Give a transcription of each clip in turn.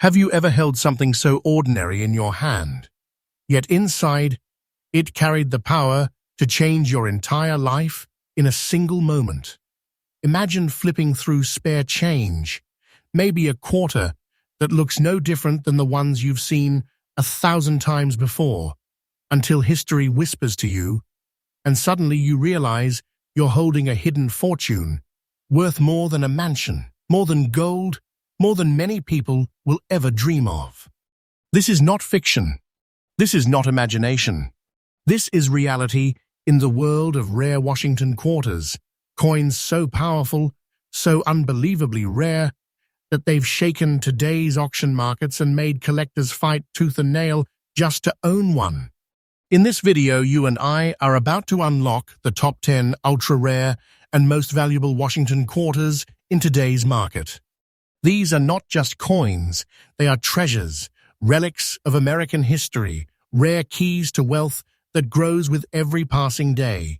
Have you ever held something so ordinary in your hand, yet inside, it carried the power to change your entire life in a single moment? Imagine flipping through spare change, maybe a quarter that looks no different than the ones you've seen 1,000 times before, until history whispers to you, and suddenly you realize you're holding a hidden fortune, worth more than a mansion, more than gold, more than many people will ever dream of. This is not fiction. This is not imagination. This is reality in the world of rare Washington quarters, coins so powerful, so unbelievably rare, that they've shaken today's auction markets and made collectors fight tooth and nail just to own one. In this video, you and I are about to unlock the top 10 ultra-rare and most valuable Washington quarters in today's market. These are not just coins, they are treasures, relics of American history, rare keys to wealth that grows with every passing day.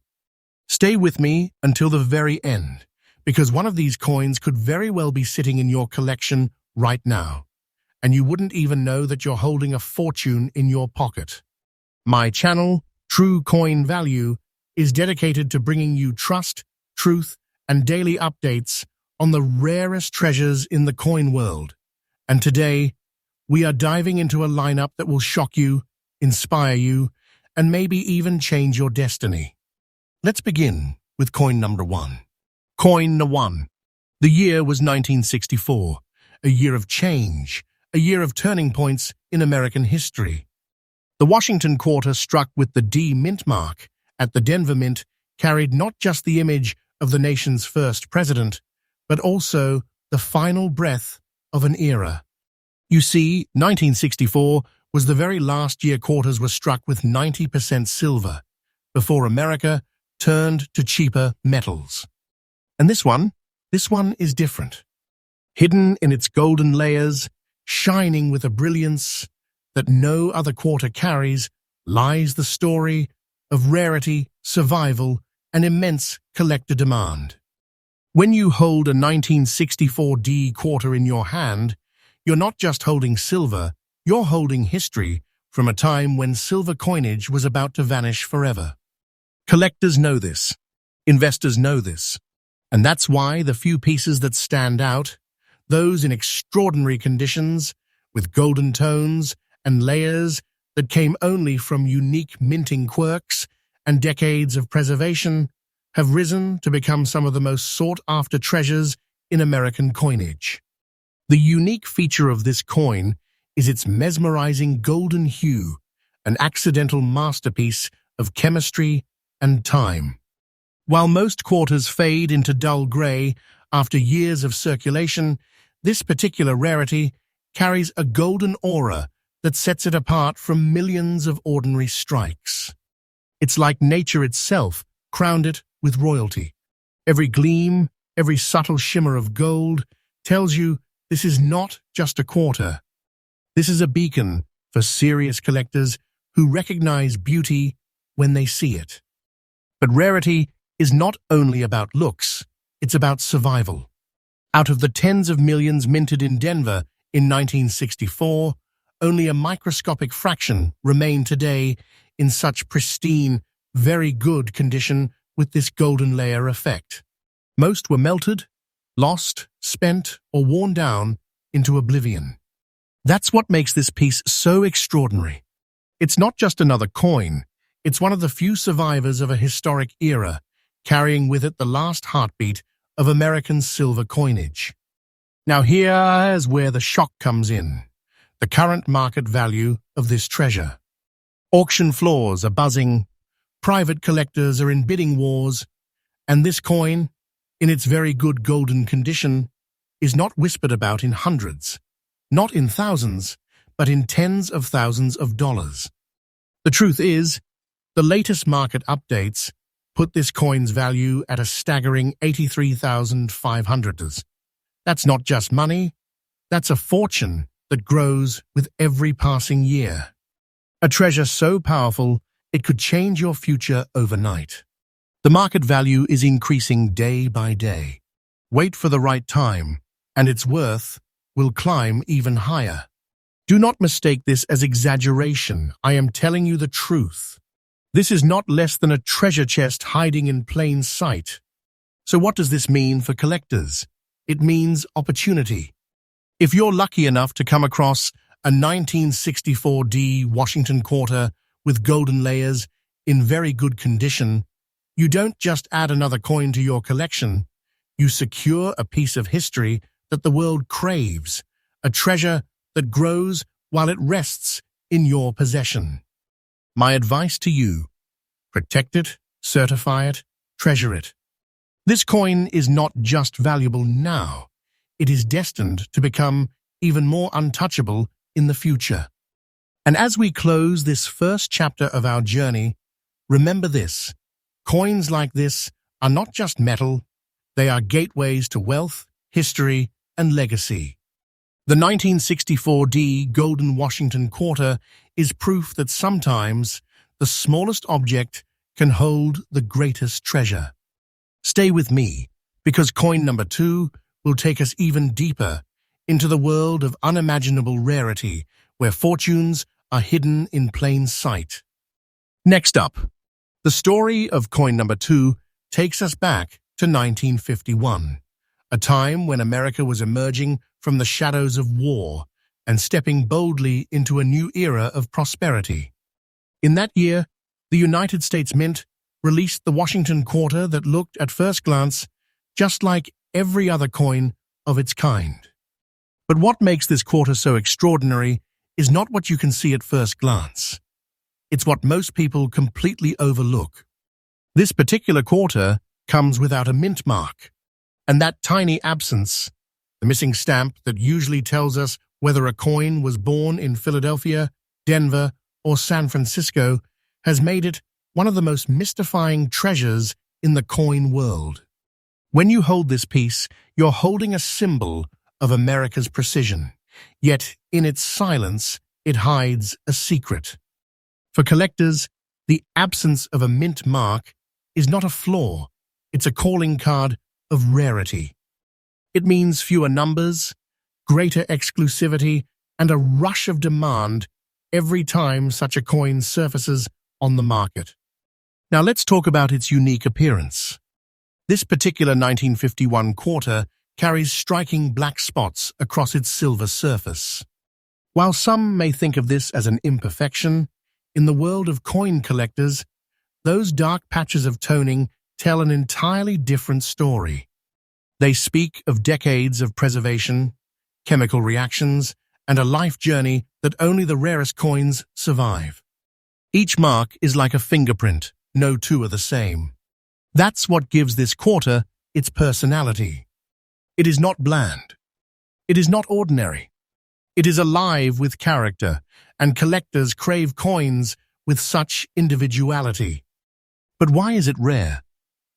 Stay with me until the very end, because one of these coins could very well be sitting in your collection right now, and you wouldn't even know that you're holding a fortune in your pocket. My channel, True Coin Value, is dedicated to bringing you trust, truth, and daily updates on the rarest treasures in the coin world. And today, we are diving into a lineup that will shock you, inspire you, and maybe even change your destiny. Let's begin with coin number 1. Coin 1. The year was 1964, a year of change, a year of turning points in American history. The Washington quarter, struck with the D Mint mark at the Denver Mint, carried not just the image of the nation's first president, but also the final breath of an era. You see, 1964 was the very last year quarters were struck with 90% silver, before America turned to cheaper metals. And this one is different. Hidden in its golden layers, shining with a brilliance that no other quarter carries, lies the story of rarity, survival, and immense collector demand. When you hold a 1964 D quarter in your hand, you're not just holding silver, you're holding history from a time when silver coinage was about to vanish forever. Collectors know this. Investors know this. And that's why the few pieces that stand out, those in extraordinary conditions, with golden tones and layers that came only from unique minting quirks and decades of preservation, have risen to become some of the most sought-after treasures in American coinage. The unique feature of this coin is its mesmerizing golden hue, an accidental masterpiece of chemistry and time. While most quarters fade into dull gray after years of circulation, this particular rarity carries a golden aura that sets it apart from millions of ordinary strikes. It's like nature itself crowned it with royalty. Every gleam, every subtle shimmer of gold tells you this is not just a quarter. This is a beacon for serious collectors who recognize beauty when they see it. But rarity is not only about looks, it's about survival. Out of the tens of millions minted in Denver in 1964, only a microscopic fraction remain today in such pristine, very good condition with this golden layer effect. Most were melted, lost, spent, or worn down into oblivion. That's what makes this piece so extraordinary. It's not just another coin, it's one of the few survivors of a historic era, carrying with it the last heartbeat of American silver coinage. Now here's where the shock comes in. The current market value of this treasure. Auction floors are buzzing, private collectors are in bidding wars, and this coin, in its very good golden condition, is not whispered about in hundreds, not in thousands, but in tens of thousands of dollars. The truth is, the latest market updates put this coin's value at a staggering $83,500. That's not just money, that's a fortune that grows with every passing year. A treasure so powerful, it could change your future overnight. The market value is increasing day by day. Wait for the right time, and its worth will climb even higher. Do not mistake this as exaggeration. I am telling you the truth. This is not less than a treasure chest hiding in plain sight. So what does this mean for collectors? It means opportunity. If you're lucky enough to come across a 1964D Washington quarter with golden layers in very good condition, you don't just add another coin to your collection. You secure a piece of history that the world craves, a treasure that grows while it rests in your possession. My advice to you: protect it, certify it, treasure it. This coin is not just valuable now, it is destined to become even more untouchable in the future. And as we close this first chapter of our journey, remember this: coins like this are not just metal, they are gateways to wealth, history, and legacy. The 1964D Golden Washington Quarter is proof that sometimes the smallest object can hold the greatest treasure. Stay with me, because coin number 2 will take us even deeper into the world of unimaginable rarity, where fortunes are hidden in plain sight. Next up, the story of coin number 2 takes us back to 1951, a time when America was emerging from the shadows of war and stepping boldly into a new era of prosperity. In that year, the United States Mint released the Washington Quarter that looked, at first glance, just like every other coin of its kind. But what makes this quarter so extraordinary is not what you can see at first glance. It's what most people completely overlook. This particular quarter comes without a mint mark, and that tiny absence, the missing stamp that usually tells us whether a coin was born in Philadelphia, Denver, or San Francisco, has made it one of the most mystifying treasures in the coin world. When you hold this piece, you're holding a symbol of America's precision, yet in its silence, it hides a secret. For collectors, the absence of a mint mark is not a flaw, it's a calling card of rarity. It means fewer numbers, greater exclusivity, and a rush of demand every time such a coin surfaces on the market. Now let's talk about its unique appearance. This particular 1951 quarter carries striking black spots across its silver surface. While some may think of this as an imperfection, in the world of coin collectors, those dark patches of toning tell an entirely different story. They speak of decades of preservation, chemical reactions, and a life journey that only the rarest coins survive. Each mark is like a fingerprint, no two are the same. That's what gives this quarter its personality. It is not bland. It is not ordinary. It is alive with character, and collectors crave coins with such individuality. But why is it rare?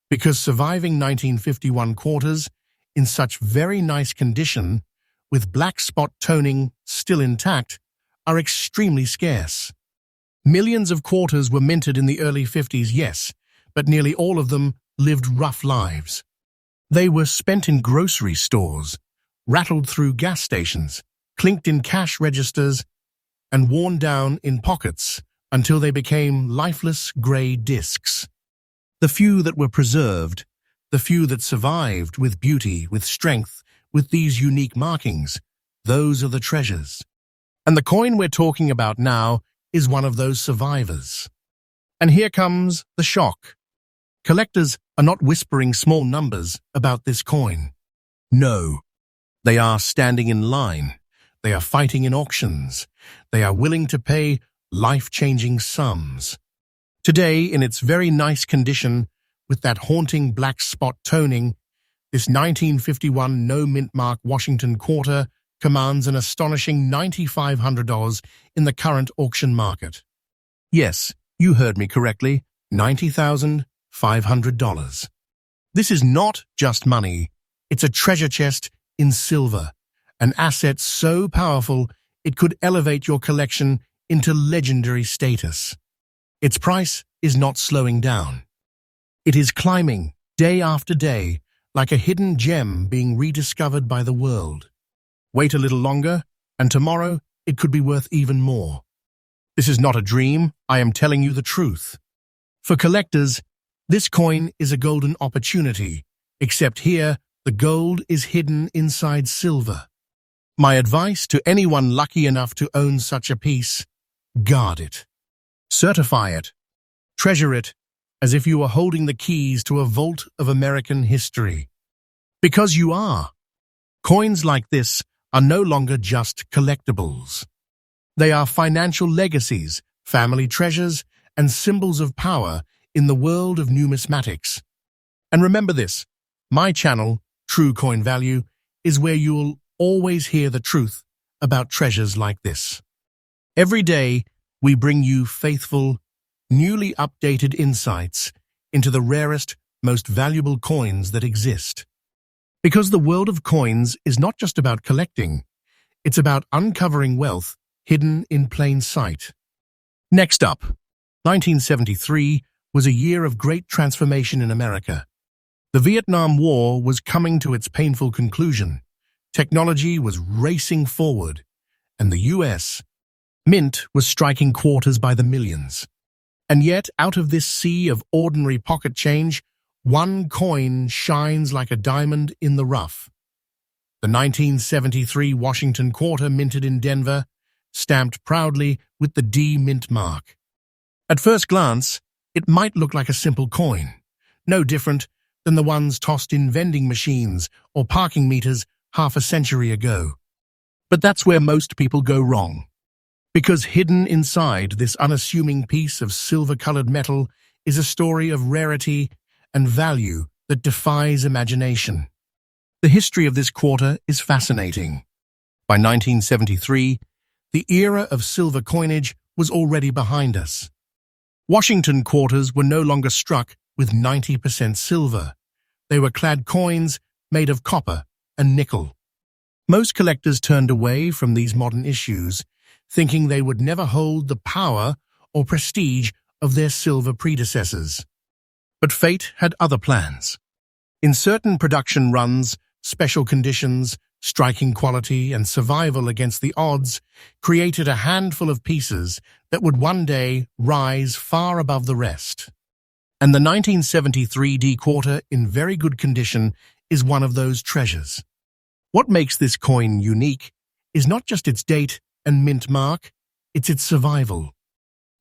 Because surviving 1951 quarters in such very nice condition, with black spot toning still intact, are extremely scarce. Millions of quarters were minted in the early 50s, yes, but nearly all of them lived rough lives. They were spent in grocery stores, rattled through gas stations, clinked in cash registers, and worn down in pockets until they became lifeless gray discs. The few that were preserved, the few that survived with beauty, with strength, with these unique markings, those are the treasures. And the coin we're talking about now is one of those survivors. And here comes the shock. Collectors are not whispering small numbers about this coin. No, they are standing in line. They are fighting in auctions. They are willing to pay life-changing sums. Today, in its very nice condition, with that haunting black spot toning, this 1951 no-mint mark Washington quarter commands an astonishing $9,500 in the current auction market. Yes, you heard me correctly, $90,500. This is not just money, it's a treasure chest in silver, an asset so powerful it could elevate your collection into legendary status. Its price is not slowing down. It is climbing day after day like a hidden gem being rediscovered by the world. Wait a little longer, and tomorrow it could be worth even more. This is not a dream, I am telling you the truth. For collectors, this coin is a golden opportunity, except here, the gold is hidden inside silver. My advice to anyone lucky enough to own such a piece: guard it. Certify it. Treasure it as if you were holding the keys to a vault of American history. Because you are. Coins like this are no longer just collectibles. They are financial legacies, family treasures, and symbols of power in the world of numismatics. And remember this, my channel, True Coin Value, is where you'll always hear the truth about treasures like this. Every day, we bring you faithful, newly updated insights into the rarest, most valuable coins that exist. Because the world of coins is not just about collecting, it's about uncovering wealth hidden in plain sight. Next up, 1973 was a year of great transformation in America. The Vietnam War was coming to its painful conclusion. Technology was racing forward, and the US Mint was striking quarters by the millions. And yet, out of this sea of ordinary pocket change, one coin shines like a diamond in the rough. The 1973 Washington quarter, minted in Denver, stamped proudly with the D Mint mark. At first glance, it might look like a simple coin, no different than the ones tossed in vending machines or parking meters half a century ago. But that's where most people go wrong. Because hidden inside this unassuming piece of silver-colored metal is a story of rarity and value that defies imagination. The history of this quarter is fascinating. By 1973, the era of silver coinage was already behind us. Washington quarters were no longer struck with 90% silver. They were clad coins made of copper and nickel. Most collectors turned away from these modern issues, thinking they would never hold the power or prestige of their silver predecessors. But fate had other plans. In certain production runs, special conditions, striking quality, and survival against the odds created a handful of pieces that would one day rise far above the rest. And the 1973 D quarter, in very good condition, is one of those treasures. What makes this coin unique is not just its date and mint mark, it's its survival.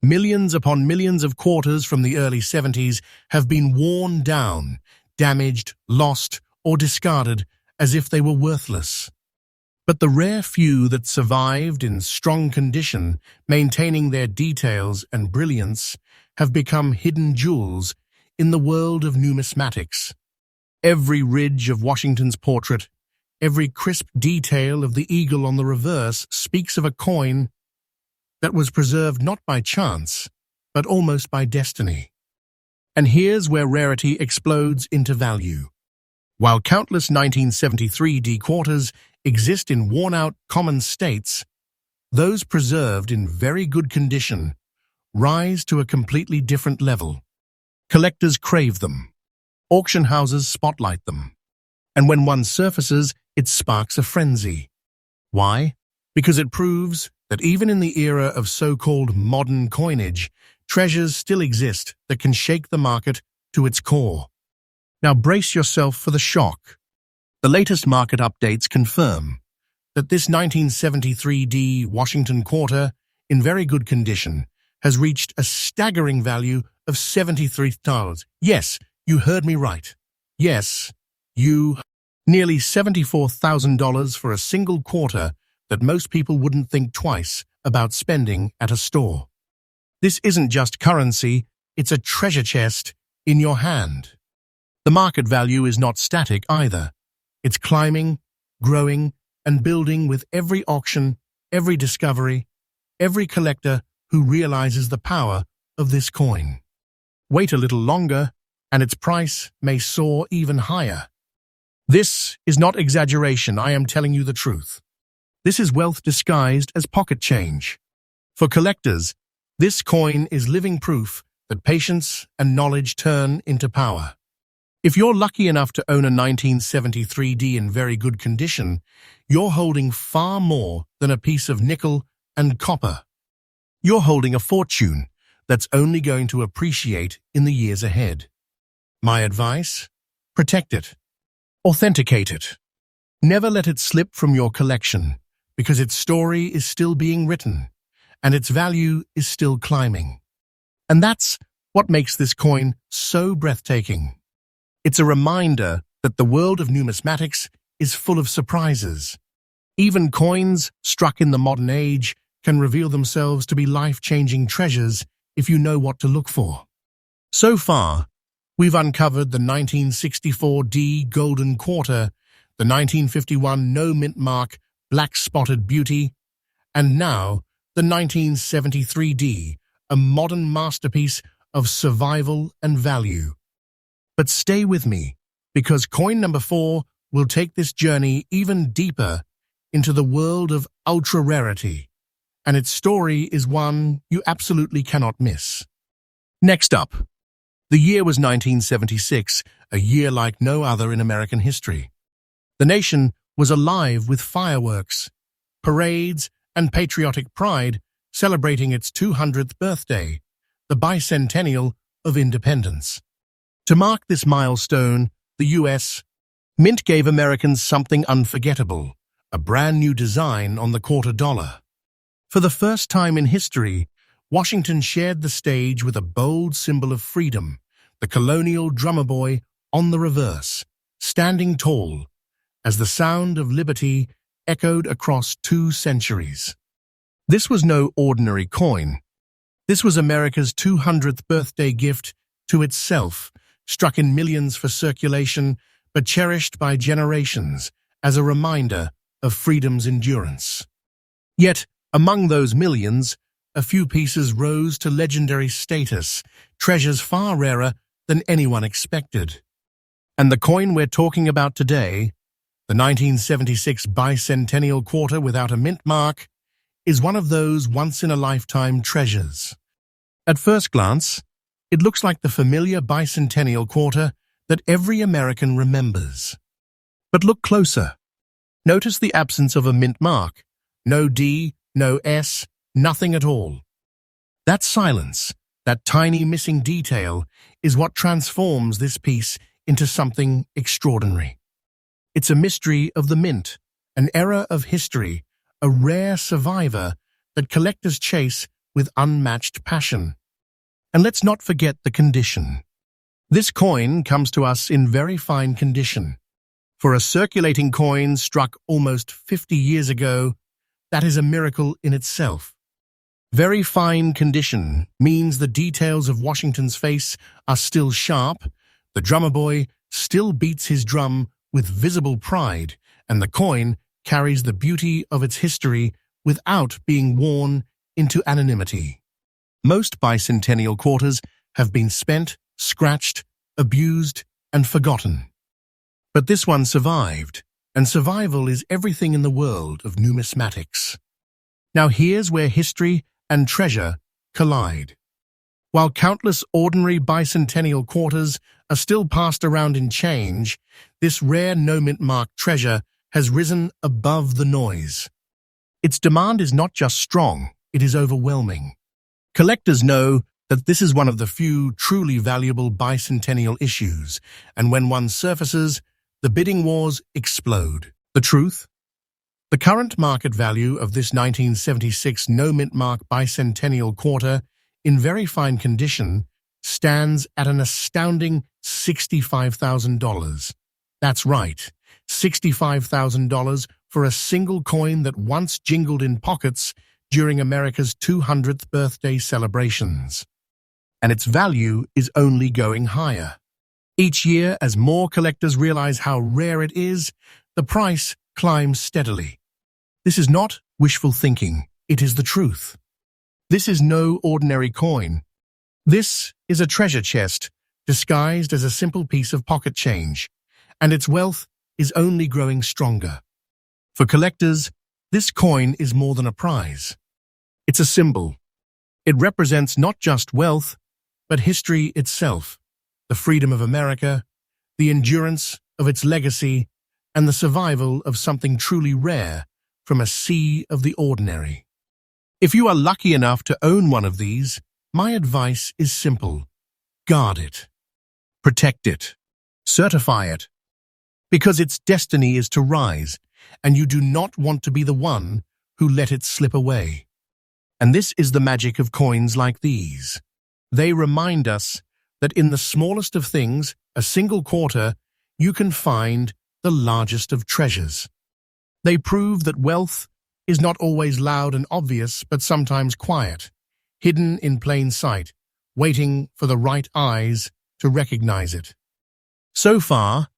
Millions upon millions of quarters from the early 70s have been worn down, damaged, lost, or discarded as if they were worthless. But the rare few that survived in strong condition, maintaining their details and brilliance, have become hidden jewels in the world of numismatics. Every ridge of Washington's portrait, every crisp detail of the eagle on the reverse speaks of a coin that was preserved not by chance, but almost by destiny. And here's where rarity explodes into value. While countless 1973 D quarters exist in worn-out common states, those preserved in very good condition rise to a completely different level. Collectors crave them. Auction houses spotlight them. And when one surfaces, it sparks a frenzy. Why? Because it proves that even in the era of so-called modern coinage, treasures still exist that can shake the market to its core. Now brace yourself for the shock. The latest market updates confirm that this 1973 D Washington quarter, in very good condition, has reached a staggering value of $73. Yes, you heard me right. Yes, nearly $74,000 for a single quarter that most people wouldn't think twice about spending at a store. This isn't just currency, it's a treasure chest in your hand. The market value is not static either. It's climbing, growing, and building with every auction, every discovery, every collector who realizes the power of this coin. Wait a little longer, and its price may soar even higher. This is not exaggeration, I am telling you the truth. This is wealth disguised as pocket change. For collectors, this coin is living proof that patience and knowledge turn into power. If you're lucky enough to own a 1973 D in very good condition, you're holding far more than a piece of nickel and copper. You're holding a fortune that's only going to appreciate in the years ahead. My advice? Protect it. Authenticate it. Never let it slip from your collection, because its story is still being written, and its value is still climbing. And that's what makes this coin so breathtaking. It's a reminder that the world of numismatics is full of surprises. Even coins struck in the modern age can reveal themselves to be life-changing treasures if you know what to look for. So far, we've uncovered the 1964D Golden Quarter, the 1951 No Mint Mark Black Spotted Beauty, and now the 1973D, a modern masterpiece of survival and value. But stay with me, because coin number 4 will take this journey even deeper into the world of ultra-rarity, and its story is one you absolutely cannot miss. Next up, the year was 1976, a year like no other in American history. The nation was alive with fireworks, parades, and patriotic pride, celebrating its 200th birthday, the bicentennial of independence. To mark this milestone, the U.S. Mint gave Americans something unforgettable, a brand new design on the quarter dollar. For the first time in history, Washington shared the stage with a bold symbol of freedom, the colonial drummer boy on the reverse, standing tall, as the sound of liberty echoed across 2 centuries. This was no ordinary coin. This was America's 200th birthday gift to itself, struck in millions for circulation, but cherished by generations as a reminder of freedom's endurance. Yet, among those millions, a few pieces rose to legendary status, treasures far rarer than anyone expected. And the coin we're talking about today, the 1976 bicentennial quarter without a mint mark, is one of those once-in-a-lifetime treasures. At first glance, it looks like the familiar bicentennial quarter that every American remembers. But look closer. Notice the absence of a mint mark. No D, no S, nothing at all. That silence, that tiny missing detail, is what transforms this piece into something extraordinary. It's a mystery of the mint, an era of history, a rare survivor that collectors chase with unmatched passion. And let's not forget the condition. This coin comes to us in very fine condition. For a circulating coin struck almost 50 years ago, that is a miracle in itself. Very fine condition means the details of Washington's face are still sharp, the drummer boy still beats his drum with visible pride, and the coin carries the beauty of its history without being worn into anonymity. Most bicentennial quarters have been spent, scratched, abused, and forgotten. But this one survived, and survival is everything in the world of numismatics. Now here's where history and treasure collide. While countless ordinary bicentennial quarters are still passed around in change, this rare no-mint mark treasure has risen above the noise. Its demand is not just strong, it is overwhelming. Collectors know that this is one of the few truly valuable bicentennial issues, and when one surfaces, the bidding wars explode. The truth? The current market value of this 1976 no-mint mark bicentennial quarter, in very fine condition, stands at an astounding $65,000. That's right, $65,000 for a single coin that once jingled in pockets during America's 200th birthday celebrations. And its value is only going higher. Each year, as more collectors realize how rare it is, the price climbs steadily. This is not wishful thinking, it is the truth. This is no ordinary coin. This is a treasure chest disguised as a simple piece of pocket change, and its wealth is only growing stronger. For collectors, this coin is more than a prize. It's a symbol. It represents not just wealth, but history itself, the freedom of America, the endurance of its legacy, and the survival of something truly rare from a sea of the ordinary. If you are lucky enough to own one of these, my advice is simple. Guard it. Protect it. Certify it. Because its destiny is to rise, and you do not want to be the one who let it slip away. And this is the magic of coins like these. They remind us that in the smallest of things, a single quarter, you can find the largest of treasures. They prove that wealth is not always loud and obvious, but sometimes quiet, hidden in plain sight, waiting for the right eyes to recognize it. So far,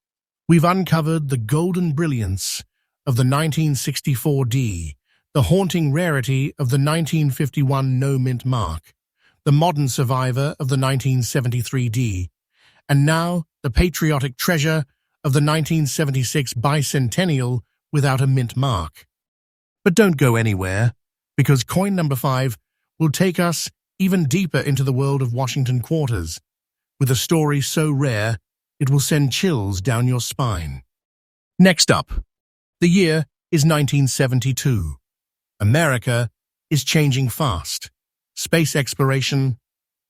we've uncovered the golden brilliance of the 1964 D, the haunting rarity of the 1951 no-mint mark, the modern survivor of the 1973 D, and now the patriotic treasure of the 1976 bicentennial without a mint mark. But don't go anywhere, because coin number 5 will take us even deeper into the world of Washington quarters, with a story so rare it will send chills down your spine. Next up, the year is 1972. America is changing fast. Space exploration,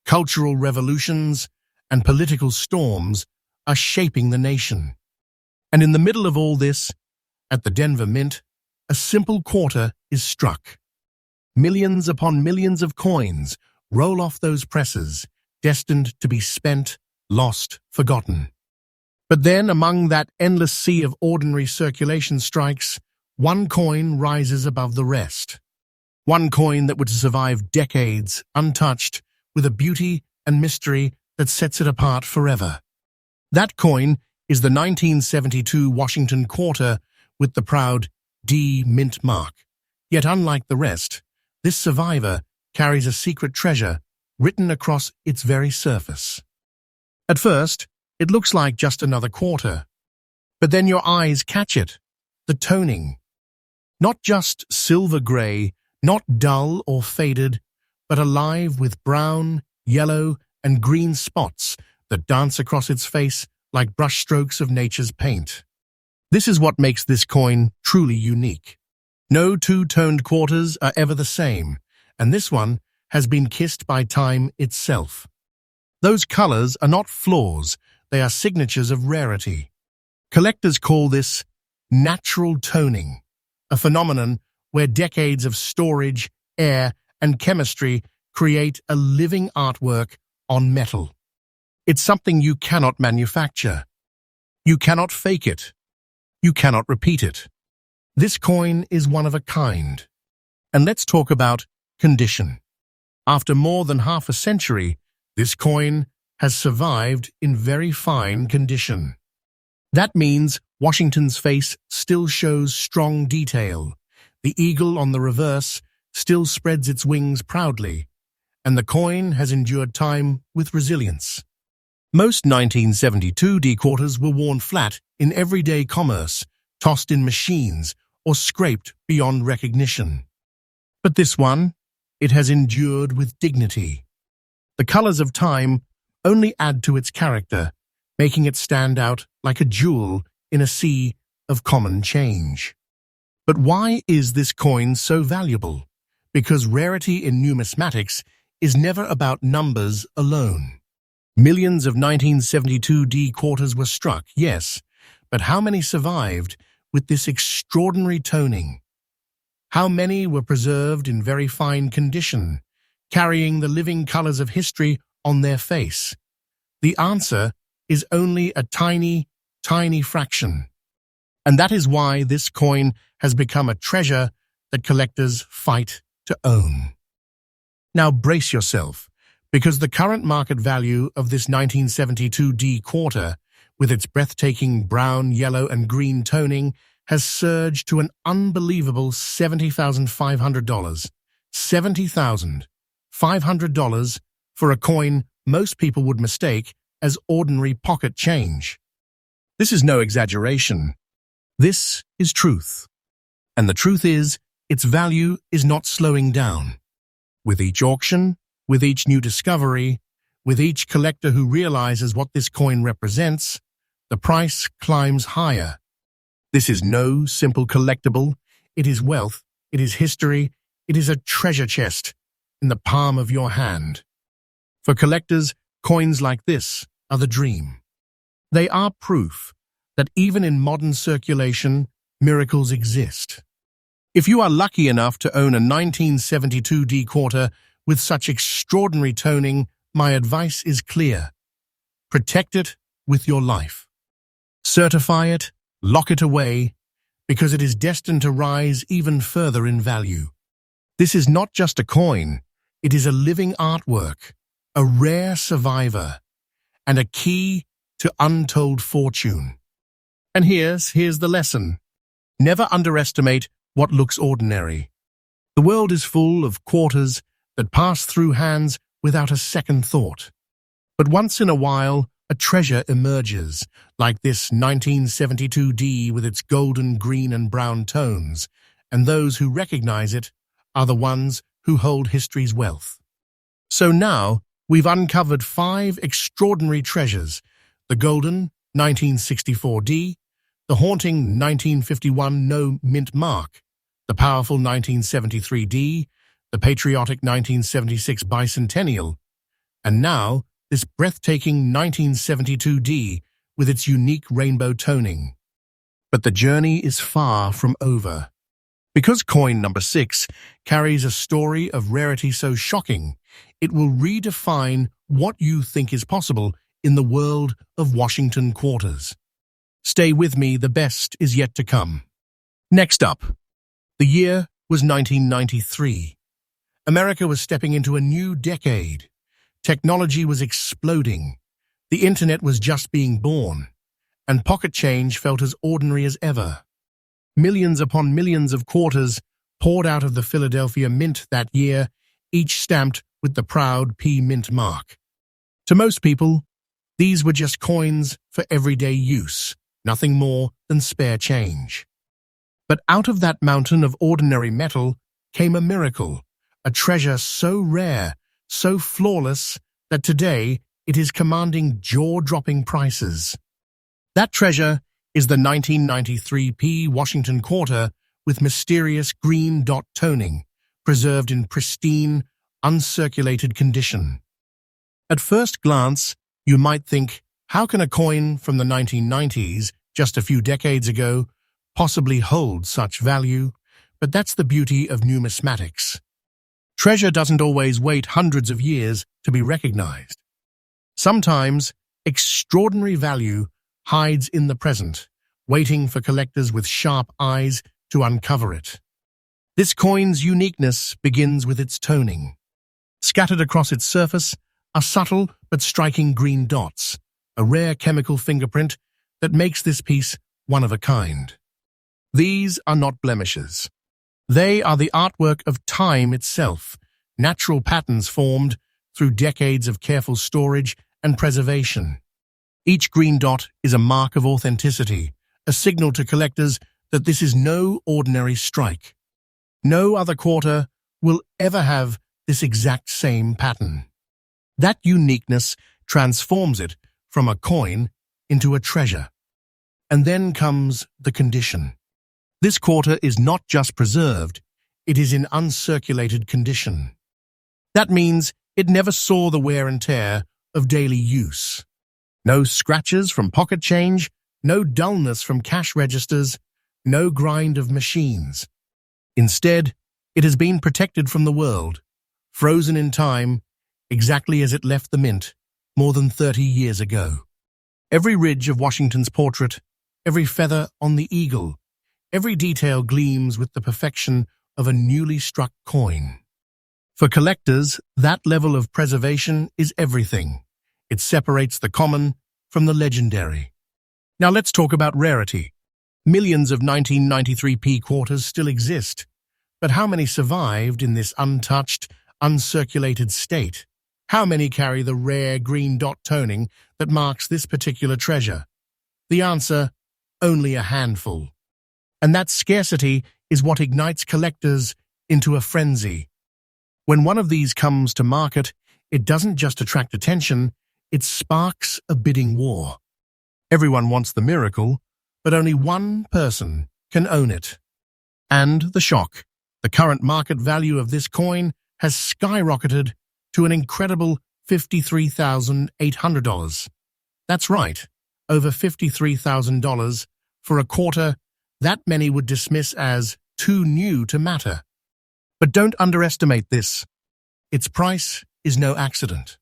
cultural revolutions, and political storms are shaping the nation. And in the middle of all this, at the Denver Mint, a simple quarter is struck. Millions upon millions of coins roll off those presses, destined to be spent, lost, forgotten. But then, among that endless sea of ordinary circulation strikes, one coin rises above the rest. One coin that would survive decades, untouched, with a beauty and mystery that sets it apart forever. That coin is the 1972 Washington quarter with the proud D mint mark. Yet unlike the rest, this survivor carries a secret treasure written across its very surface. At first, it looks like just another quarter. But then your eyes catch it, the toning. Not just silver gray, not dull or faded, but alive with brown, yellow, and green spots that dance across its face like brushstrokes of nature's paint. This is what makes this coin truly unique. No two-toned quarters are ever the same, and this one has been kissed by time itself. Those colors are not flaws, they are signatures of rarity. Collectors call this natural toning, a phenomenon where decades of storage, air, and chemistry create a living artwork on metal. It's something you cannot manufacture. You cannot fake it. You cannot repeat it. This coin is one of a kind. And let's talk about condition. After more than half a century, this coin has survived in very fine condition. That means Washington's face still shows strong detail. The eagle on the reverse still spreads its wings proudly, and the coin has endured time with resilience. Most 1972 D quarters were worn flat in everyday commerce, tossed in machines, or scraped beyond recognition. But this one, it has endured with dignity. The colors of time only add to its character, making it stand out like a jewel in a sea of common change. But why is this coin so valuable? Because rarity in numismatics is never about numbers alone. Millions of 1972 D quarters were struck, yes, but how many survived with this extraordinary toning? How many were preserved in very fine condition, carrying the living colors of history on their face? The answer is only a tiny, tiny fraction. And that is why this coin has become a treasure that collectors fight to own. Now brace yourself, because the current market value of this 1972 D quarter, with its breathtaking brown, yellow, and green toning, has surged to an unbelievable $70,500. $70,500 for a coin most people would mistake as ordinary pocket change. This is no exaggeration. This is truth. And the truth is, its value is not slowing down. With each auction, with each new discovery, with each collector who realizes what this coin represents, the price climbs higher. This is no simple collectible. It is wealth, it is history, It is a treasure chest in the palm of your hand. For collectors, coins like this are the dream. They are proof that even in modern circulation, miracles exist. If you are lucky enough to own a 1972 D quarter with such extraordinary toning, my advice is clear. Protect it with your life. Certify it, lock it away, because it is destined to rise even further in value. This is not just a coin, it is a living artwork, a rare survivor, and a key to untold fortune. And here's the lesson. Never underestimate what looks ordinary. The world is full of quarters that pass through hands without a second thought. But once in a while, a treasure emerges, like this 1972 D with its golden, green and brown tones, and those who recognize it are the ones who hold history's wealth. So now, we've uncovered 5 extraordinary treasures: the golden 1964 D, the haunting 1951 no mint mark, the powerful 1973 D, the patriotic 1976 bicentennial, and now this breathtaking 1972 D with its unique rainbow toning. But the journey is far from over. Because coin number 6 carries a story of rarity so shocking, it will redefine what you think is possible in the world of Washington quarters. Stay with me, the best is yet to come. Next up, the year was 1993. America was stepping into a new decade. Technology was exploding. The internet was just being born, and pocket change felt as ordinary as ever. Millions upon millions of quarters poured out of the Philadelphia Mint that year, each stamped with the proud P Mint mark. To most people, these were just coins for everyday use, nothing more than spare change. But out of that mountain of ordinary metal came a miracle, a treasure so rare, so flawless, that today it is commanding jaw-dropping prices. That treasure is the 1993 P Washington quarter with mysterious green dot toning, preserved in pristine, uncirculated condition. At first glance, you might think, how can a coin from the 1990s, just a few decades ago, possibly hold such value? But that's the beauty of numismatics. Treasure doesn't always wait hundreds of years to be recognized. Sometimes, extraordinary value hides in the present, waiting for collectors with sharp eyes to uncover it. This coin's uniqueness begins with its toning. Scattered across its surface are subtle but striking green dots, a rare chemical fingerprint that makes this piece one of a kind. These are not blemishes. They are the artwork of time itself, natural patterns formed through decades of careful storage and preservation. Each green dot is a mark of authenticity, a signal to collectors that this is no ordinary strike. No other quarter will ever have this exact same pattern. That uniqueness transforms it from a coin into a treasure. And then comes the condition. This quarter is not just preserved, it is in uncirculated condition. That means it never saw the wear and tear of daily use. No scratches from pocket change, no dullness from cash registers, no grind of machines. Instead, it has been protected from the world, frozen in time, exactly as it left the mint more than 30 years ago. Every ridge of Washington's portrait, every feather on the eagle, every detail gleams with the perfection of a newly struck coin. For collectors, that level of preservation is everything. It separates the common from the legendary. Now let's talk about rarity. Millions of 1993 P quarters still exist, but how many survived in this untouched, uncirculated state? How many carry the rare green dot toning that marks this particular treasure? The answer, only a handful. And that scarcity is what ignites collectors into a frenzy. When one of these comes to market, it doesn't just attract attention, it sparks a bidding war. Everyone wants the miracle, but only one person can own it. And the shock. The current market value of this coin has skyrocketed to an incredible $53,800. That's right, over $53,000 for a quarter that many would dismiss as too new to matter. But don't underestimate this. Its price is no accident.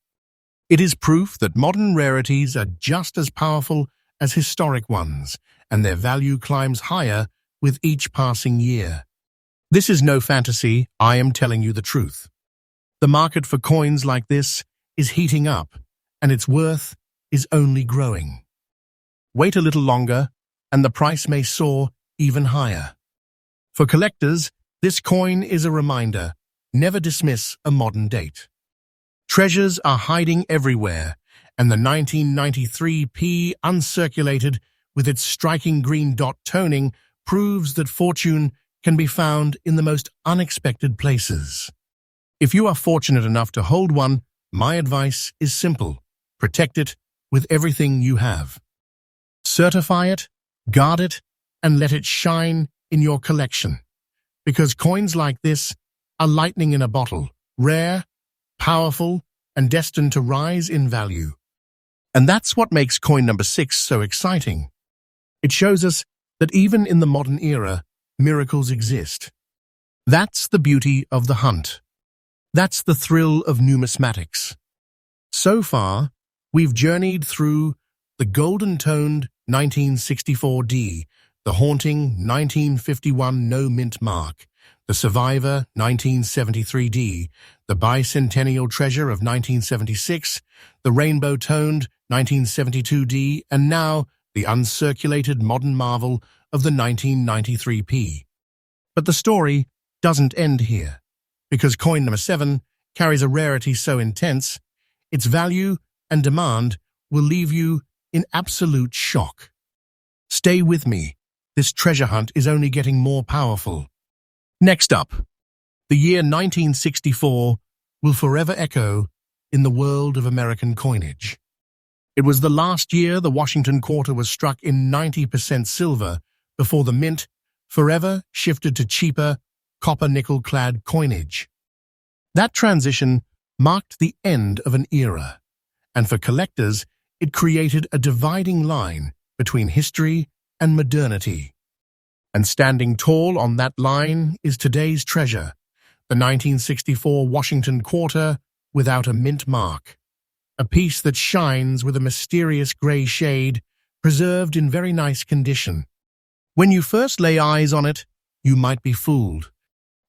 It is proof that modern rarities are just as powerful as historic ones, and their value climbs higher with each passing year. This is no fantasy, I am telling you the truth. The market for coins like this is heating up, and its worth is only growing. Wait a little longer, and the price may soar even higher. For collectors, this coin is a reminder: never dismiss a modern date. Treasures are hiding everywhere, and the 1993p uncirculated with its striking green dot toning proves that fortune can be found in the most unexpected places. If you are fortunate enough to hold one, my advice is simple: protect it with everything you have. Certify it, guard it, and let it shine in your collection. Because coins like this are lightning in a bottle, rare, powerful, and destined to rise in value. And that's what makes coin number 6 so exciting. It shows us that even in the modern era, miracles exist. That's the beauty of the hunt. That's the thrill of numismatics. So far, we've journeyed through the golden-toned 1964D, the haunting 1951 no-mint mark, the survivor 1973D, the bicentennial treasure of 1976, the rainbow-toned 1972D, and now the uncirculated modern marvel of the 1993p. But the story doesn't end here, because coin number 7 carries a rarity so intense, its value and demand will leave you in absolute shock. Stay with me. This treasure hunt is only getting more powerful. Next up, the year 1964 will forever echo in the world of American coinage. It was the last year the Washington quarter was struck in 90% silver before the mint forever shifted to cheaper, copper-nickel-clad coinage. That transition marked the end of an era, and for collectors, it created a dividing line between history and modernity. And standing tall on that line is today's treasure, the 1964 Washington quarter without a mint mark, a piece that shines with a mysterious gray shade, preserved in very nice condition. When you first lay eyes on it, you might be fooled.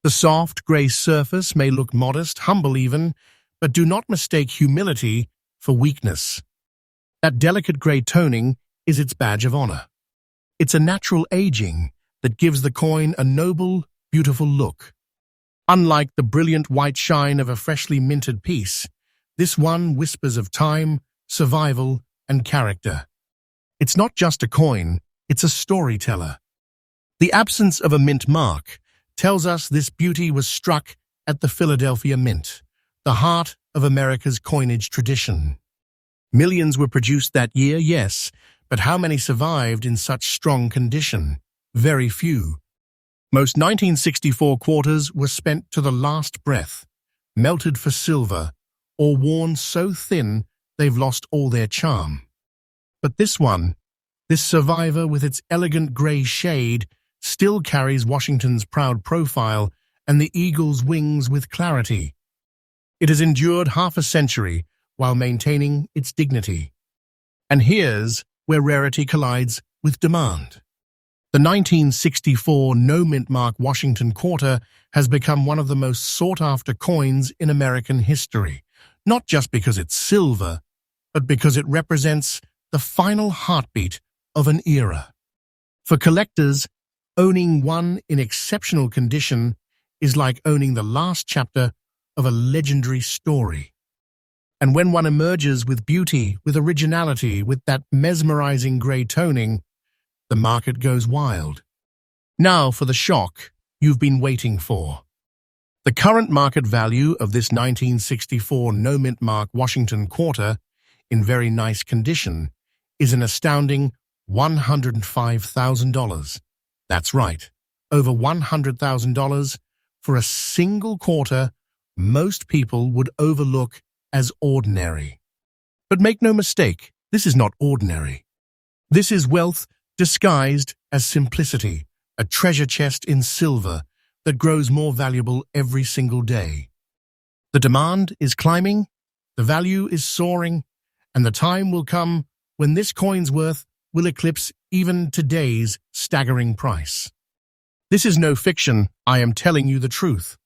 The soft gray surface may look modest, humble even, but do not mistake humility for weakness. That delicate gray toning is its badge of honor. It's a natural aging that gives the coin a noble, beautiful look. Unlike the brilliant white shine of a freshly minted piece, this one whispers of time, survival, and character. It's not just a coin, it's a storyteller. The absence of a mint mark tells us this beauty was struck at the Philadelphia Mint, the heart of America's coinage tradition. Millions were produced that year, yes, but how many survived in such strong condition? Very few. Most 1964 quarters were spent to the last breath, melted for silver, or worn so thin they've lost all their charm. But this one, this survivor with its elegant gray shade, still carries Washington's proud profile and the eagle's wings with clarity. It has endured half a century while maintaining its dignity. And here's where rarity collides with demand. The 1964 no-mint mark Washington quarter has become one of the most sought-after coins in American history, not just because it's silver, but because it represents the final heartbeat of an era. For collectors, owning one in exceptional condition is like owning the last chapter of a legendary story. And when one emerges with beauty, with originality, with that mesmerizing gray toning, the market goes wild. Now for the shock you've been waiting for. The current market value of this 1964 no-mint mark Washington quarter, in very nice condition, is an astounding $105,000. That's right, over $100,000 for a single quarter most people would overlook as ordinary. But make no mistake, this is not ordinary. This is wealth disguised as simplicity, a treasure chest in silver that grows more valuable every single day. The demand is climbing, the value is soaring, and the time will come when this coin's worth will eclipse even today's staggering price. This is no fiction, I am telling you the truth.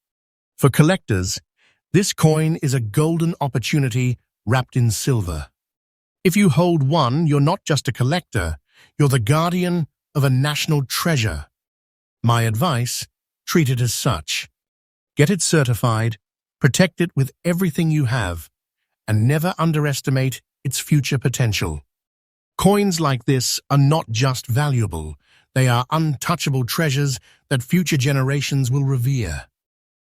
For collectors, this coin is a golden opportunity wrapped in silver. If you hold one, you're not just a collector, you're the guardian of a national treasure. My advice, treat it as such. Get it certified, protect it with everything you have, and never underestimate its future potential. Coins like this are not just valuable, they are untouchable treasures that future generations will revere.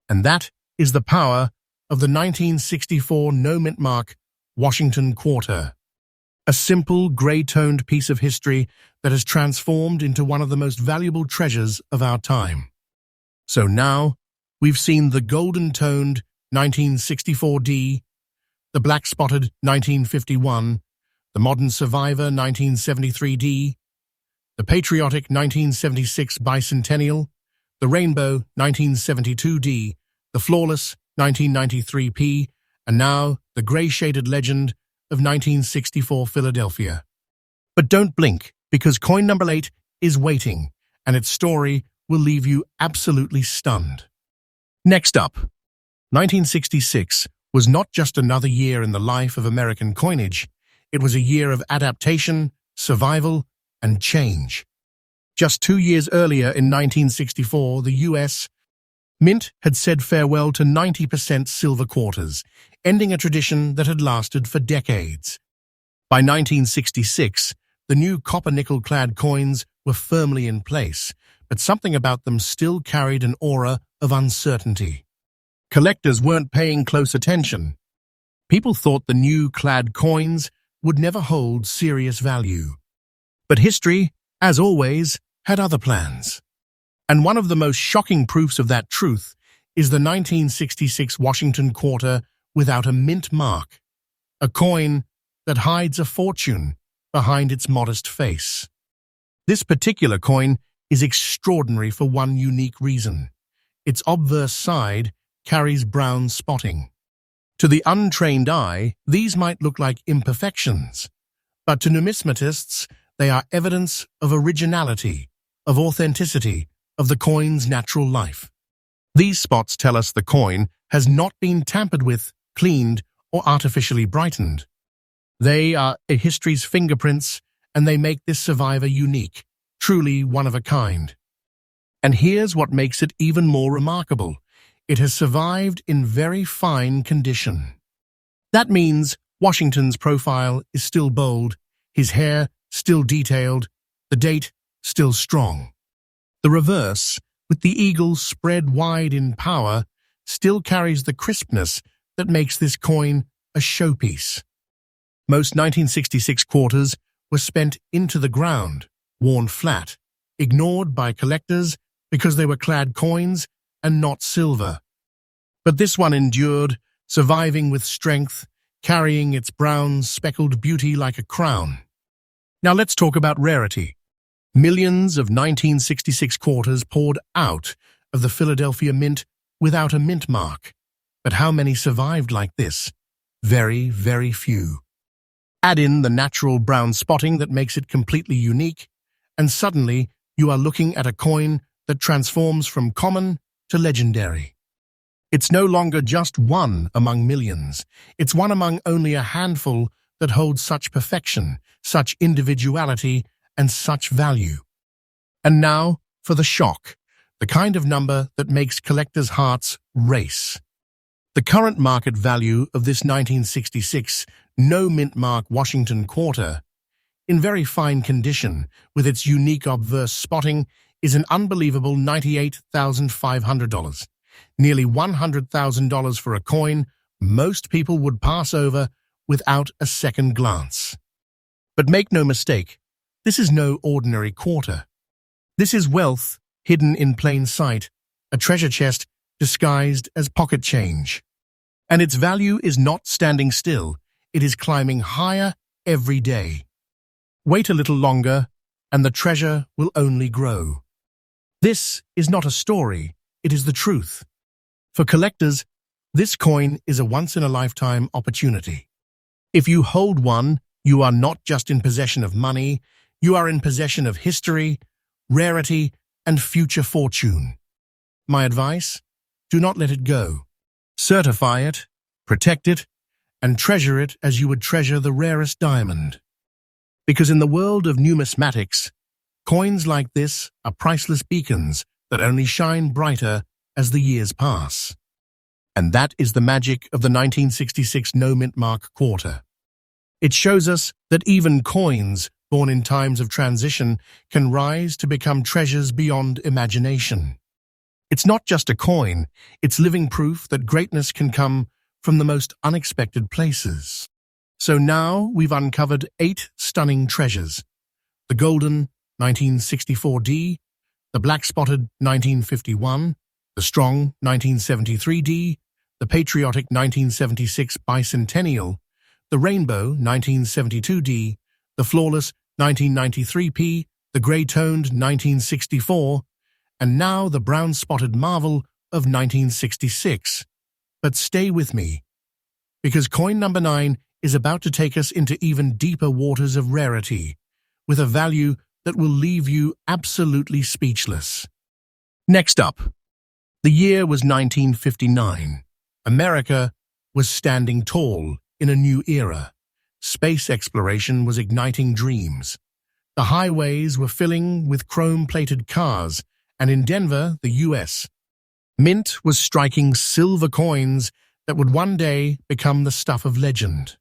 And that is the power of the 1964 no-mint mark Washington Quarter. A simple, grey-toned piece of history that has transformed into one of the most valuable treasures of our time. So now, we've seen the golden-toned 1964D, the black-spotted 1951, the modern survivor 1973D, the patriotic 1976 bicentennial, the rainbow 1972D, the flawless 1993P, and now the grey-shaded legend of 1964 Philadelphia. But don't blink, because coin number 8 is waiting, and its story will leave you absolutely stunned. Next up, 1966 was not just another year in the life of American coinage, it was a year of adaptation, survival, and change. Just 2 years earlier in 1964, the U.S. Mint had said farewell to 90% silver quarters, ending a tradition that had lasted for decades. By 1966, the new copper-nickel-clad coins were firmly in place, but something about them still carried an aura of uncertainty. Collectors weren't paying close attention. People thought the new clad coins would never hold serious value. But history, as always, had other plans. And one of the most shocking proofs of that truth is the 1966 Washington Quarter without a mint mark, a coin that hides a fortune behind its modest face. This particular coin is extraordinary for one unique reason. Its obverse side carries brown spotting. To the untrained eye, these might look like imperfections, but to numismatists, they are evidence of originality, of authenticity, of the coin's natural life. These spots tell us the coin has not been tampered with, cleaned, or artificially brightened. They are history's fingerprints, and they make this survivor unique, truly one of a kind. And here's what makes it even more remarkable. It has survived in very fine condition. That means Washington's profile is still bold, his hair still detailed, the date still strong. The reverse, with the eagle spread wide in power, still carries the crispness that makes this coin a showpiece. Most 1966 quarters were spent into the ground, worn flat, ignored by collectors because they were clad coins and not silver. But this one endured, surviving with strength, carrying its brown, speckled beauty like a crown. Now let's talk about rarity. Millions of 1966 quarters poured out of the Philadelphia Mint without a mint mark. But how many survived like this? Very, very few. Add in the natural brown spotting that makes it completely unique, and suddenly you are looking at a coin that transforms from common to legendary. It's no longer just one among millions. It's one among only a handful that holds such perfection, such individuality, and such value. And now for the shock, the kind of number that makes collectors' hearts race. The current market value of this 1966 no-mint mark Washington Quarter, in very fine condition with its unique obverse spotting, is an unbelievable $98,500. Nearly $100,000 for a coin most people would pass over without a second glance. But make no mistake, this is no ordinary quarter. This is wealth hidden in plain sight, a treasure chest disguised as pocket change. And its value is not standing still, it is climbing higher every day. Wait a little longer, and the treasure will only grow. This is not a story, it is the truth. For collectors, this coin is a once-in-a-lifetime opportunity. If you hold one, you are not just in possession of money, you are in possession of history, rarity, and future fortune. My advice? Do not let it go. Certify it, protect it, and treasure it as you would treasure the rarest diamond. Because in the world of numismatics, coins like this are priceless beacons that only shine brighter as the years pass. And that is the magic of the 1966 no-mint mark quarter. It shows us that even coins born in times of transition can rise to become treasures beyond imagination. It's not just a coin, it's living proof that greatness can come from the most unexpected places. So now we've uncovered 8 stunning treasures. The golden 1964D, the black-spotted 1951, the strong 1973D, the patriotic 1976 bicentennial, the rainbow 1972D, the flawless 1993P, the grey-toned 1964, and now the brown-spotted marvel of 1966. But stay with me, because coin number 9 is about to take us into even deeper waters of rarity, with a value that will leave you absolutely speechless. Next up, the year was 1959. America was standing tall in a new era. Space exploration was igniting dreams. The highways were filling with chrome-plated cars, and in Denver, the US, mint was striking silver coins that would one day become the stuff of legend.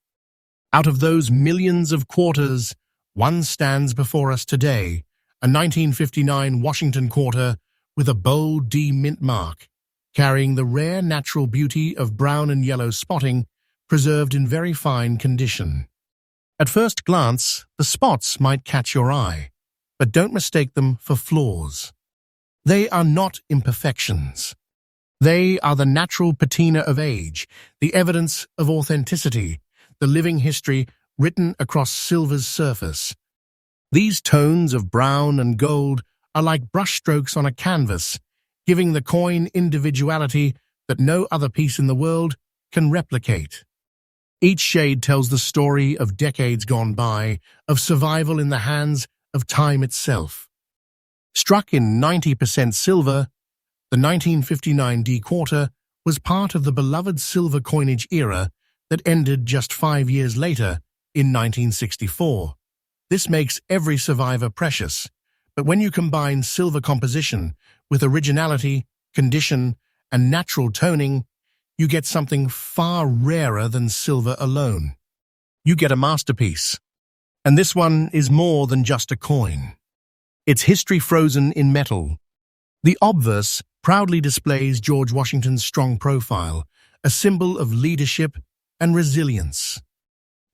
Out of those millions of quarters, one stands before us today, a 1959 Washington quarter with a bold D mint mark, carrying the rare natural beauty of brown and yellow spotting preserved in very fine condition. At first glance, the spots might catch your eye, but don't mistake them for flaws. They are not imperfections. They are the natural patina of age, the evidence of authenticity, the living history written across silver's surface. These tones of brown and gold are like brushstrokes on a canvas, giving the coin individuality that no other piece in the world can replicate. Each shade tells the story of decades gone by, of survival in the hands of time itself. Struck in 90% silver, the 1959 D quarter was part of the beloved silver coinage era that ended just 5 years later in 1964. This makes every survivor precious, but when you combine silver composition with originality, condition, and natural toning, you get something far rarer than silver alone. You get a masterpiece. And this one is more than just a coin. It's history frozen in metal. The obverse proudly displays George Washington's strong profile, a symbol of leadership and resilience.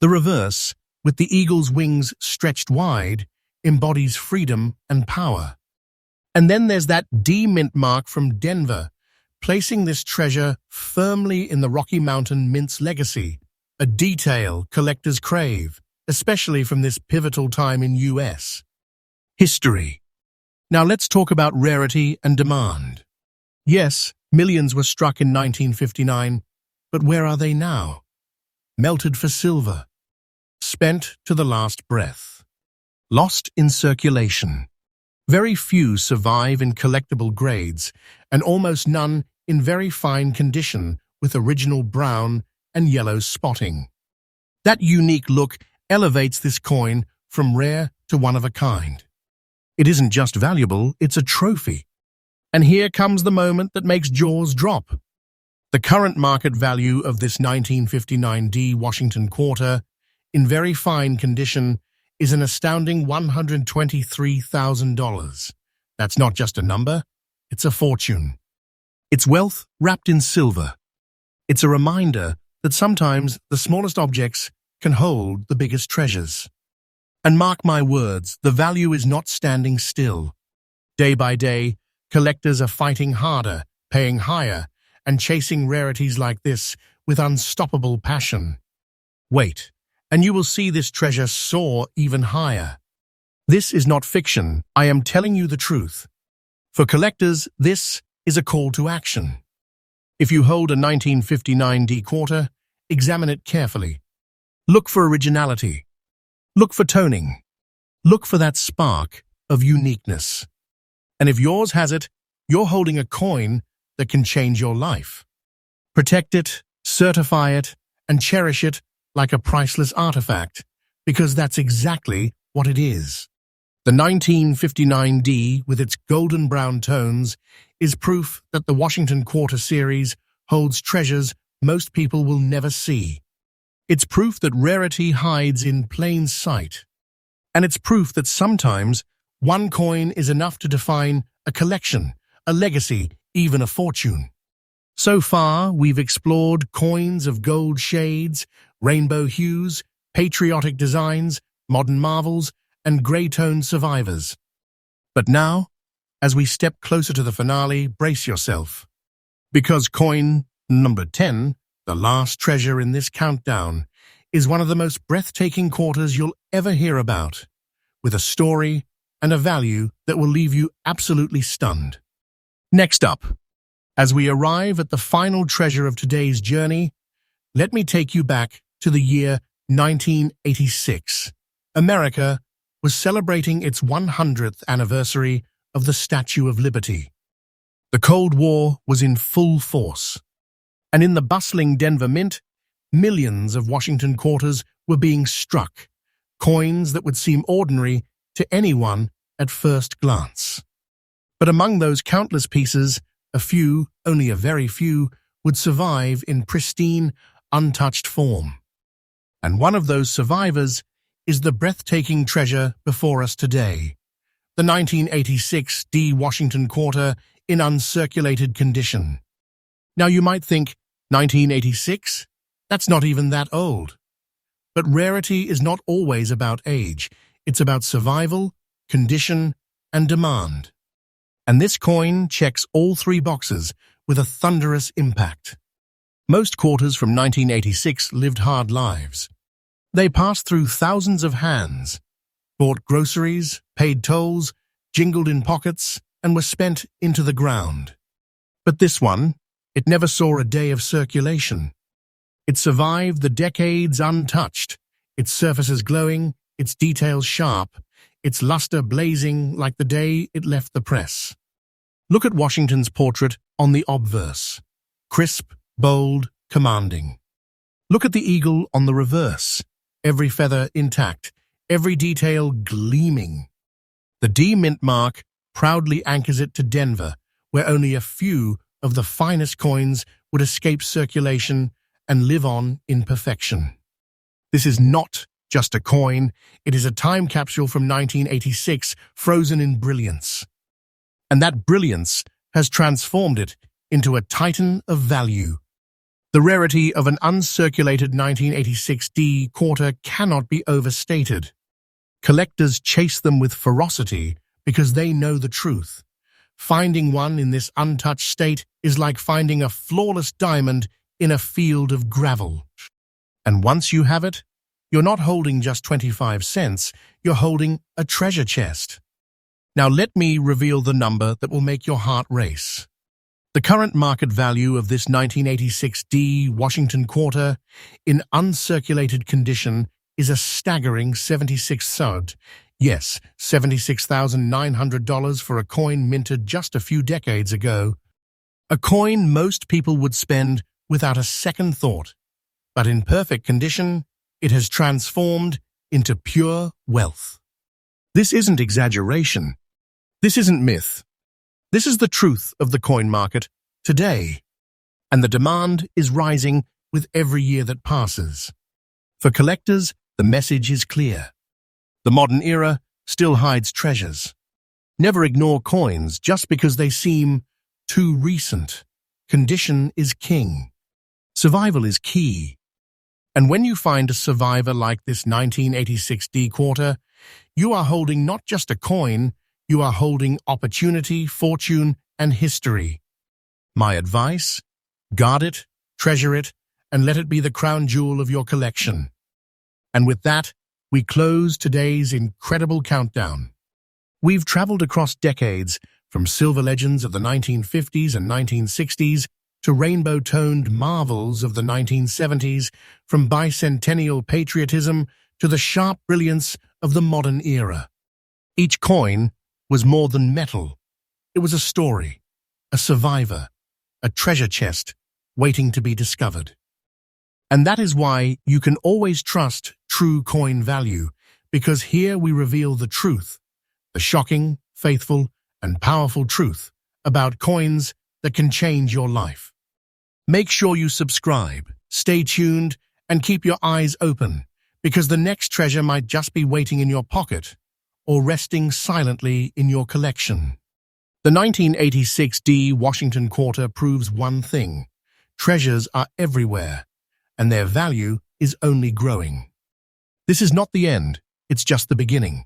The reverse, with the eagle's wings stretched wide, embodies freedom and power. And then there's that D mint mark from Denver, placing this treasure firmly in the Rocky Mountain Mint's legacy, a detail collectors crave, especially from this pivotal time in US history. Now let's talk about rarity and demand. Yes, millions were struck in 1959, but where are they now? Melted for silver, spent to the last breath, lost in circulation. Very few survive in collectible grades, and almost none in very fine condition with original brown and yellow spotting. That unique look elevates this coin from rare to one of a kind. It isn't just valuable, it's a trophy. And here comes the moment that makes jaws drop. The current market value of this 1959 D Washington quarter, in very fine condition, is an astounding $123,000. That's not just a number, it's a fortune. It's wealth wrapped in silver. It's a reminder that sometimes the smallest objects can hold the biggest treasures. And mark my words, the value is not standing still. Day by day, collectors are fighting harder, paying higher, and chasing rarities like this with unstoppable passion. Wait, and you will see this treasure soar even higher. This is not fiction. I am telling you the truth. For collectors, this is a call to action. If you hold a 1959 D quarter, examine it carefully. Look for originality. Look for toning. Look for that spark of uniqueness. And if yours has it, you're holding a coin that can change your life. Protect it, certify it, and cherish it like a priceless artifact, because that's exactly what it is. The 1959 D, with its golden brown tones, is proof that the Washington Quarter series holds treasures most people will never see. It's proof that rarity hides in plain sight. And it's proof that sometimes one coin is enough to define a collection, a legacy, even a fortune. So far, we've explored coins of gold shades, rainbow hues, patriotic designs, modern marvels, and grey-toned survivors. But now, as we step closer to the finale, brace yourself. Because coin number 10, the last treasure in this countdown, is one of the most breathtaking quarters you'll ever hear about, with a story and a value that will leave you absolutely stunned. Next up, as we arrive at the final treasure of today's journey, let me take you back to the year 1986. America was celebrating its 100th anniversary of the Statue of Liberty. The Cold War was in full force, and in the bustling Denver Mint, millions of Washington quarters were being struck, coins that would seem ordinary to anyone at first glance. But among those countless pieces, a few, only a very few, would survive in pristine, untouched form. And one of those survivors is the breathtaking treasure before us today, the 1986 D Washington Quarter in uncirculated condition. Now you might think, 1986? That's not even that old. But rarity is not always about age. It's about survival, condition, and demand. And this coin checks all three boxes with a thunderous impact. Most quarters from 1986 lived hard lives. They passed through thousands of hands, bought groceries, paid tolls, jingled in pockets, and were spent into the ground. But this one, it never saw a day of circulation. It survived the decades untouched, its surfaces glowing, its details sharp, its luster blazing like the day it left the press. Look at Washington's portrait on the obverse. Crisp, bold, commanding. Look at the eagle on the reverse. Every feather intact, every detail gleaming. The D Mint mark proudly anchors it to Denver, where only a few of the finest coins would escape circulation and live on in perfection. This is not just a coin, it is a time capsule from 1986 frozen in brilliance. And that brilliance has transformed it into a titan of value. The rarity of an uncirculated 1986 D quarter cannot be overstated. Collectors chase them with ferocity because they know the truth. Finding one in this untouched state is like finding a flawless diamond in a field of gravel. And once you have it, you're not holding just 25 cents, you're holding a treasure chest. Now let me reveal the number that will make your heart race. The current market value of this 1986 D Washington Quarter in uncirculated condition is a staggering $76,900 for a coin minted just a few decades ago. A coin most people would spend without a second thought. But in perfect condition, it has transformed into pure wealth. This isn't exaggeration. This isn't myth. This is the truth of the coin market today, and the demand is rising with every year that passes. For collectors, the message is clear. The modern era still hides treasures. Never ignore coins just because they seem too recent. Condition is king. Survival is key. And when you find a survivor like this 1986 D quarter, you are holding not just a coin, you are holding opportunity, fortune, and history. My advice? Guard it, treasure it, and let it be the crown jewel of your collection. And with that, we close today's incredible countdown. We've traveled across decades, from silver legends of the 1950s and 1960s to rainbow-toned marvels of the 1970s, from bicentennial patriotism to the sharp brilliance of the modern era. Each coin was more than metal. It was a story, a survivor, a treasure chest waiting to be discovered. And that is why you can always trust True Coin Value, because here we reveal the truth, the shocking, faithful, and powerful truth about coins that can change your life. Make sure you subscribe, stay tuned, and keep your eyes open, because the next treasure might just be waiting in your pocket or resting silently in your collection. The 1986 D Washington Quarter proves one thing: treasures are everywhere, and their value is only growing. This is not the end, it's just the beginning.